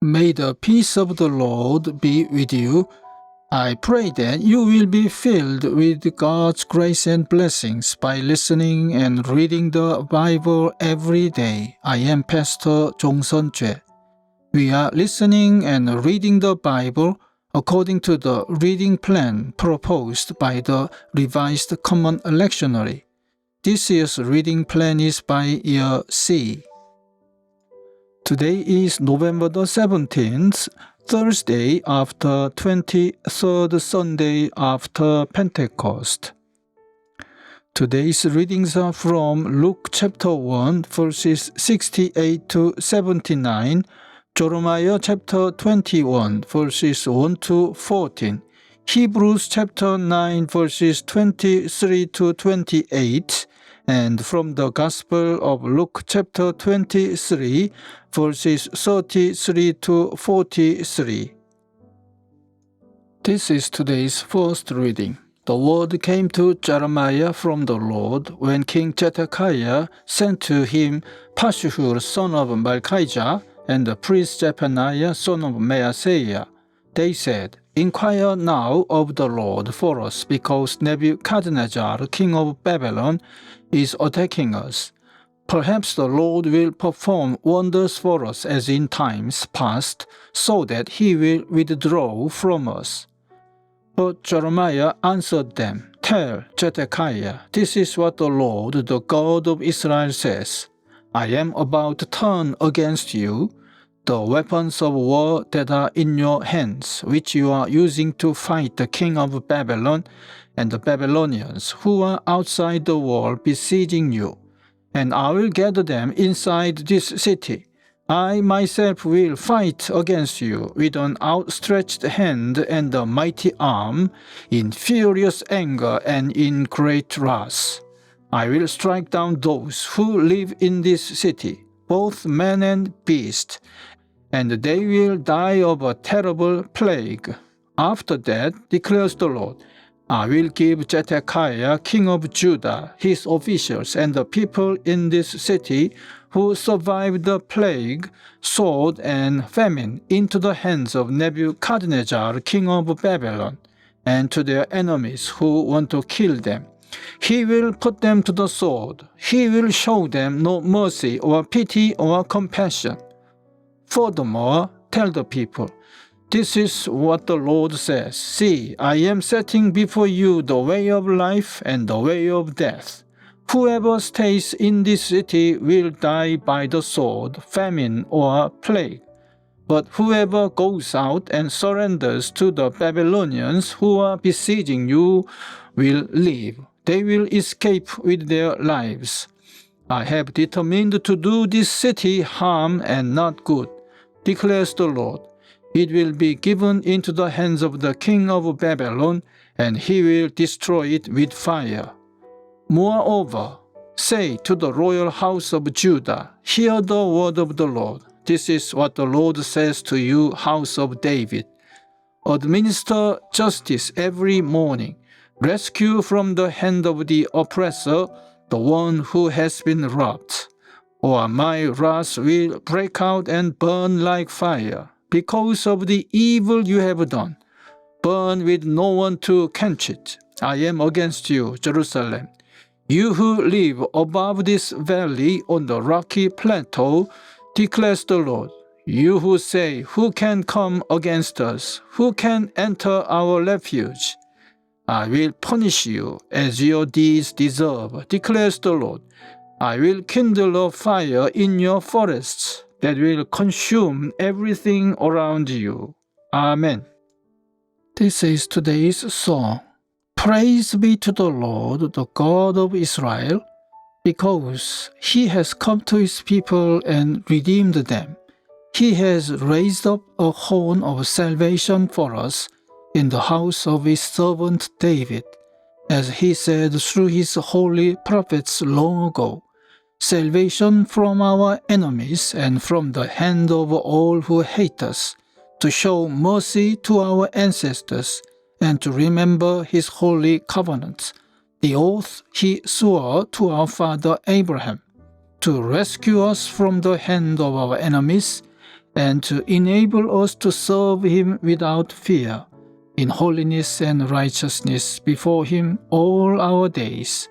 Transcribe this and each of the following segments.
May the peace of the Lord be with you. I pray that you will be filled with God's grace and blessings by listening and reading the Bible every day. I am Pastor 종선죄. We are listening and reading the Bible according to the reading plan proposed by the Revised Common Lectionary. This year's reading plan is by year C. Today is November the 17th, Thursday after 23rd Sunday after Pentecost. Today's readings are from Luke chapter 1, verses 68 to 79, Jeremiah chapter 21, verses 1 to 14, Hebrews chapter 9, verses 23 to 28, and from the Gospel of Luke chapter 23, verses 33 to 43. This is today's first reading. The word came to Jeremiah from the Lord when King Zedekiah sent to him Pashhur son of Malchijah and the priest Zephaniah son of Maaseiah. They said, "Inquire now of the Lord for us, because Nebuchadnezzar, king of Babylon, is attacking us. Perhaps the Lord will perform wonders for us as in times past, so that he will withdraw from us." But Jeremiah answered them, "Tell Zedekiah, this is what the Lord, the God of Israel, says. I am about to turn against you the weapons of war that are in your hands, which you are using to fight the king of Babylon and the Babylonians who are outside the wall besieging you. And I will gather them inside this city. I myself will fight against you with an outstretched hand and a mighty arm, in furious anger and in great wrath. I will strike down those who live in this city, both man and beast, and they will die of a terrible plague. After that, declares the Lord, I will give Zedekiah, king of Judah, his officials, and the people in this city who survived the plague, sword, and famine into the hands of Nebuchadnezzar, king of Babylon, and to their enemies who want to kill them. He will put them to the sword. He will show them no mercy or pity or compassion. Furthermore, tell the people, this is what the Lord says. See, I am setting before you the way of life and the way of death. Whoever stays in this city will die by the sword, famine, or plague. But whoever goes out and surrenders to the Babylonians who are besieging you will live. They will escape with their lives. I have determined to do this city harm and not good, declares the Lord. It will be given into the hands of the king of Babylon, and he will destroy it with fire. Moreover, say to the royal house of Judah, hear the word of the Lord. This is what the Lord says to you, house of David. Administer justice every morning. Rescue from the hand of the oppressor the one who has been robbed. Or my wrath will break out and burn like fire, because of the evil you have done. Burn with no one to quench it. I am against you, Jerusalem. You who live above this valley on the rocky plateau, declares the Lord. You who say, who can come against us? Who can enter our refuge? I will punish you as your deeds deserve, declares the Lord. I will kindle a fire in your forests that will consume everything around you. Amen. This is today's song. Praise be to the Lord, the God of Israel, because he has come to his people and redeemed them. He has raised up a horn of salvation for us in the house of his servant David, as he said through his holy prophets long ago. Salvation from our enemies and from the hand of all who hate us, to show mercy to our ancestors and to remember his holy covenant, the oath he swore to our father Abraham, to rescue us from the hand of our enemies and to enable us to serve him without fear, in holiness and righteousness before him all our days.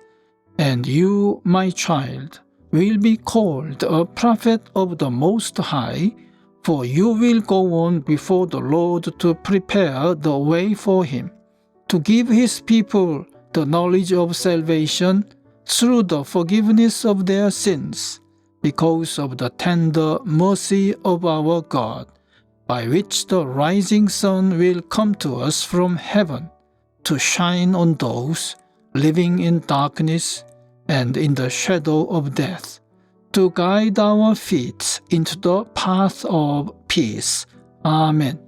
And you, my child, will be called a prophet of the Most High, for you will go on before the Lord to prepare the way for him, to give his people the knowledge of salvation through the forgiveness of their sins, because of the tender mercy of our God, by which the rising sun will come to us from heaven, to shine on those living in darkness and in the shadow of death, to guide our feet into the path of peace. Amen.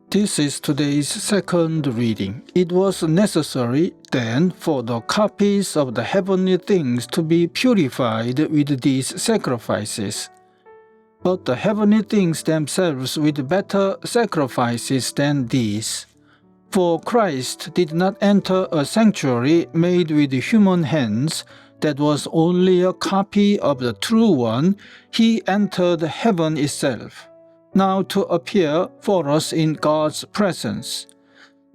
This is today's second reading. It was necessary then for the copies of the heavenly things to be purified with these sacrifices, but the heavenly things themselves with better sacrifices than these. For Christ did not enter a sanctuary made with human hands, that was only a copy of the true one. He entered heaven itself, now to appear for us in God's presence.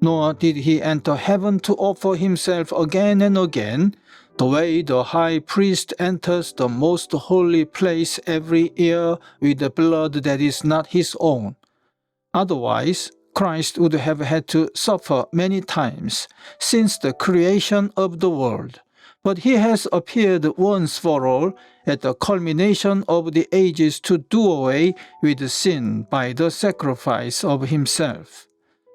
Nor did he enter heaven to offer himself again and again, the way the high priest enters the most holy place every year with the blood that is not his own. Otherwise, Christ would have had to suffer many times since the creation of the world. But he has appeared once for all at the culmination of the ages to do away with sin by the sacrifice of himself.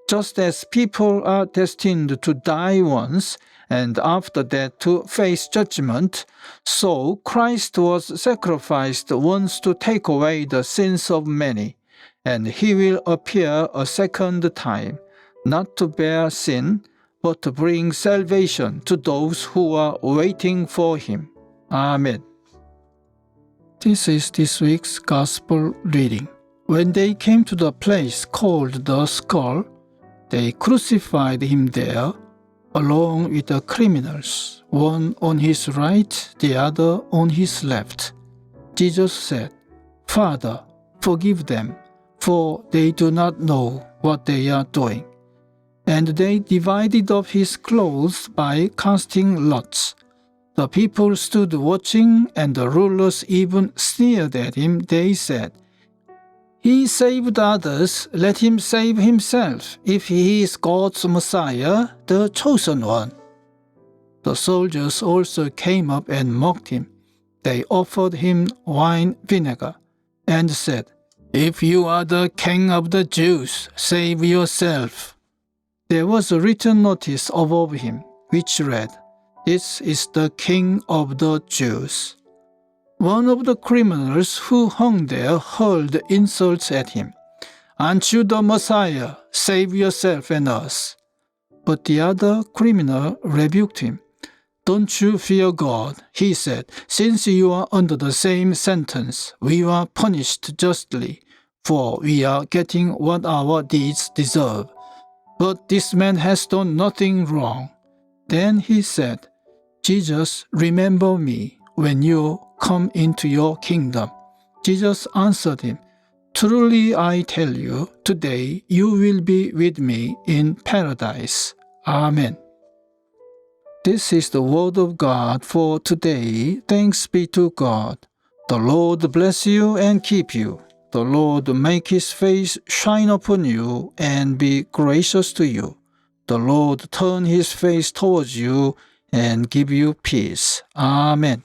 Just as people are destined to die once, and after that to face judgment, so Christ was sacrificed once to take away the sins of many, and he will appear a second time, not to bear sin, but to bring salvation to those who are waiting for him. Amen. This is this week's Gospel reading. When they came to the place called the Skull, they crucified him there, along with the criminals, one on his right, the other on his left. Jesus said, "Father, forgive them, for they do not know what they are doing." And they divided up his clothes by casting lots. The people stood watching, and the rulers even sneered at him. They said, "He saved others, let him save himself, if he is God's Messiah, the chosen one." The soldiers also came up and mocked him. They offered him wine vinegar and said, "If you are the king of the Jews, save yourself." There was a written notice above him, which read, "This is the King of the Jews." One of the criminals who hung there hurled insults at him. "Aren't you the Messiah? Save yourself and us." But the other criminal rebuked him. "Don't you fear God," he said. "Since you are under the same sentence, we are punished justly, for we are getting what our deeds deserve. But this man has done nothing wrong." Then he said, "Jesus, remember me when you come into your kingdom." Jesus answered him, "Truly I tell you, today you will be with me in paradise." Amen. This is the word of God for today. Thanks be to God. The Lord bless you and keep you. The Lord make his face shine upon you and be gracious to you. The Lord turn his face towards you and give you peace. Amen.